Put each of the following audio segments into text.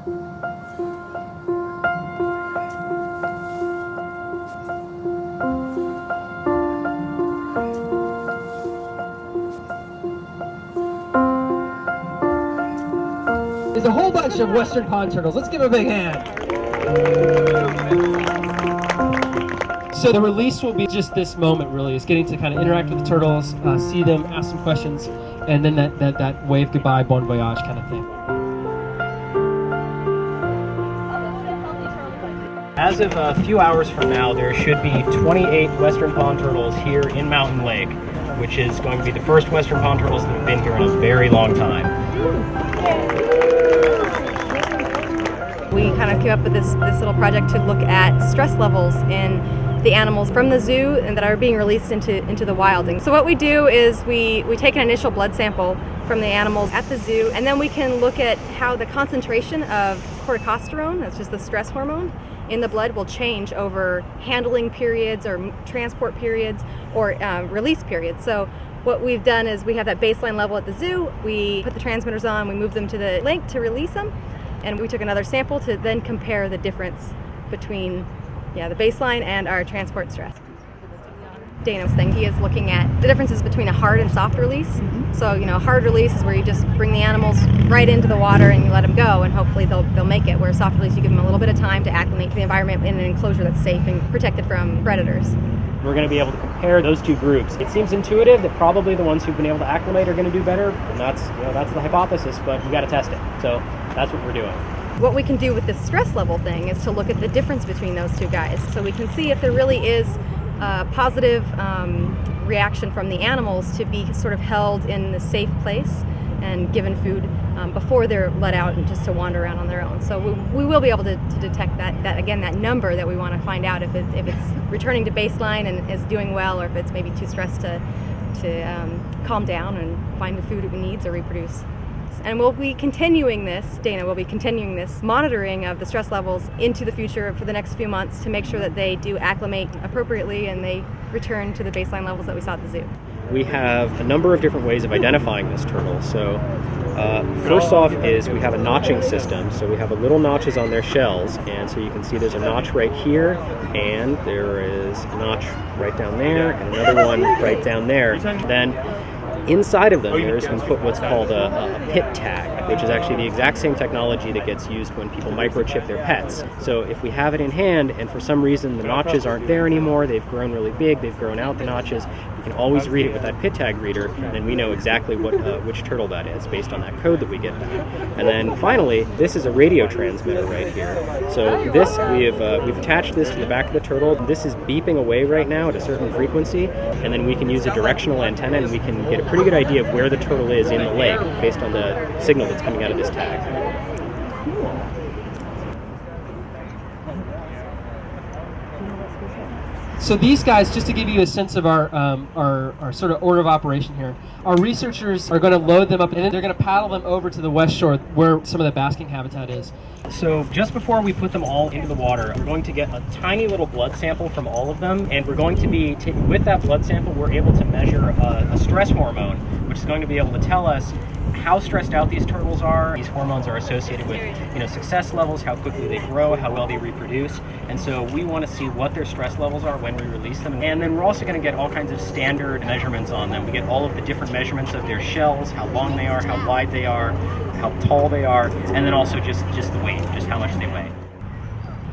There's a whole bunch of western pond turtles. Let's give them a big hand. So the release will be just this moment, really. It's getting to kind of interact with the turtles, see them, ask some questions, and then that wave goodbye, bon voyage kind of thing. As of a few hours from now, there should be 28 western pond turtles here in Mountain Lake, which is going to be the first western pond turtles that have been here in a very long time. We kind of came up with this little project to look at stress levels in the animals from the zoo and that are being released into the wild. And so what we do is we take an initial blood sample from the animals at the zoo, and then we can look at how the concentration of corticosterone, that's just the stress hormone, in the blood will change over handling periods or transport periods or release periods. So what we've done is we have that baseline level at the zoo, we put the transmitters on, we move them to the lake to release them, and we took another sample to then compare the difference between the baseline and our transport stress. Dana's thing, he is looking at the differences between a hard and soft release. So, hard release is where you just bring the animals right into the water and you let them go, and hopefully they'll make it. Where soft release, you give them a little bit of time to acclimate to the environment in an enclosure that's safe and protected from predators. We're going to be able to compare those two groups. It seems intuitive that probably the ones who've been able to acclimate are going to do better, and that's the hypothesis, but we got to test it. So that's what we're doing. What we can do with this stress level thing is to look at the difference between those two guys, so we can see if there really is a positive reaction from the animals to be sort of held in a safe place and given food before they're let out and just to wander around on their own. So we will be able to detect that number that we want to find out if it's returning to baseline and is doing well, or if it's maybe too stressed to calm down and find the food it needs or reproduce. And we'll be continuing this, Dana will be continuing this monitoring of the stress levels into the future for the next few months to make sure that they do acclimate appropriately and they return to the baseline levels that we saw at the zoo. We have a number of different ways of identifying this turtle. So first off is we have a notching system. So we have little notches on their shells, and so you can see there's a notch right here, and there is a notch right down there, and another one right down there. Then inside of them, there's been put what's called a pit tag, which is actually the exact same technology that gets used when people microchip their pets. So if we have it in hand, and for some reason the notches aren't there anymore, they've grown really big, they've grown out the notches, we can always read it with that pit tag reader, and then we know exactly which turtle that is based on that code that we get back. And then finally, this is a radio transmitter right here. So this, we've attached this to the back of the turtle. This is beeping away right now at a certain frequency, and then we can use a directional antenna and we can get a pretty good idea of where the turtle is in the lake based on the signal that's coming out of this tag. So these guys, just to give you a sense of our sort of order of operation here, our researchers are going to load them up and then they're going to paddle them over to the west shore where some of the basking habitat is. So just before we put them all into the water, we're going to get a tiny little blood sample from all of them, and we're going to be, with that blood sample, we're able to measure a stress hormone, which is going to be able to tell us how stressed out these turtles are. These hormones are associated with, success levels, how quickly they grow, how well they reproduce, and so we want to see what their stress levels are when we release them. And then we're also going to get all kinds of standard measurements on them. We get all of the different measurements of their shells, how long they are, how wide they are, how tall they are, and then also just the weight, just how much they weigh.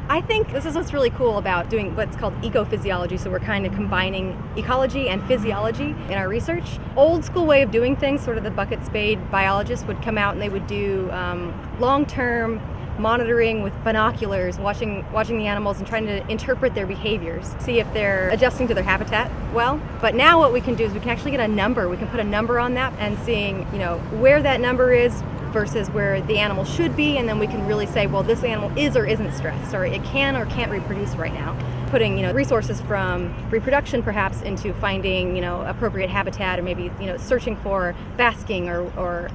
I think this is what's really cool about doing what's called ecophysiology. So we're kind of combining ecology and physiology in our research. Old school way of doing things, sort of the bucket spade biologists would come out and they would do long-term monitoring with binoculars, watching the animals and trying to interpret their behaviors, see if they're adjusting to their habitat well. But now what we can do is we can actually get a number. We can put a number on that and seeing, where that number is versus where the animal should be, and then we can really say, well, this animal is or isn't stressed, or it can or can't reproduce right now. Putting resources from reproduction perhaps into finding appropriate habitat, or maybe searching for basking or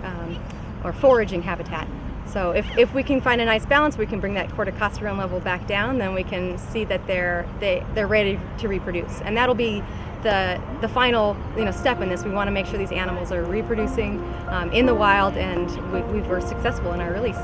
foraging habitat. So if we can find a nice balance, we can bring that corticosterone level back down, then we can see that they're ready to reproduce, and that'll be the final step in this. We want to make sure these animals are reproducing in the wild, and we were successful in our release.